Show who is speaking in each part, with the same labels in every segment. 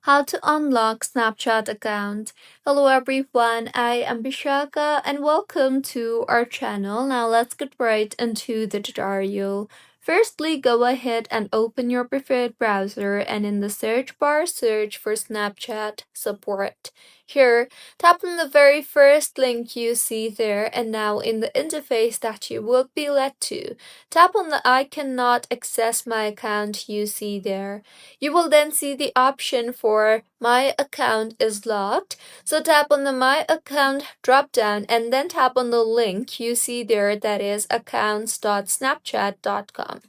Speaker 1: How to unlock Snapchat account. Hello everyone, I am Bishaka and welcome to our channel. Now let's get right into the tutorial. Firstly, go ahead and open your preferred browser and in the search bar, search for Snapchat support. Here, tap on the very first link you see there and now in the interface that you will be led to, tap on the I cannot access my account you see there. You will then see the option for My account is locked. So tap on the My account drop down and then tap on the link you see there that is accounts.snapchat.com.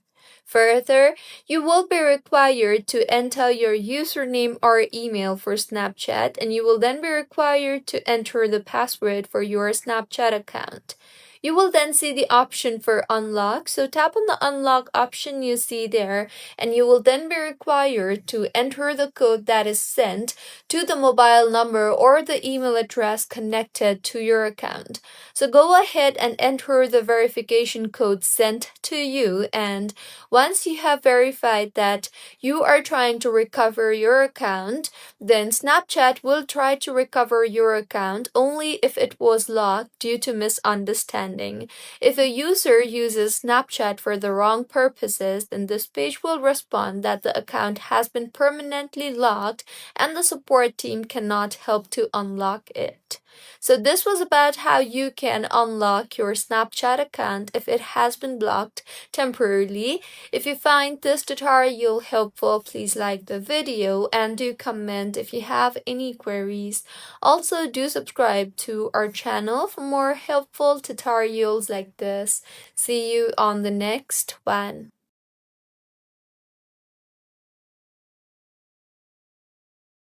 Speaker 1: Further, you will be required to enter your username or email for Snapchat, and you will then be required to enter the password for your Snapchat account. You will then see the option for unlock, so tap on the unlock option you see there, and you will then be required to enter the code that is sent to the mobile number or the email address connected to your account. So go ahead and enter the verification code sent to you, and once you have verified that you are trying to recover your account, then Snapchat will try to recover your account only if it was locked due to misunderstanding. If a user uses Snapchat for the wrong purposes, then this page will respond that the account has been permanently locked and the support team cannot help to unlock it. So this was about how you can unlock your Snapchat account if it has been blocked temporarily. If you find this tutorial helpful, please like the video and do comment if you have any queries. Also, do subscribe to our channel for more helpful tutorials like this. See you on the next one.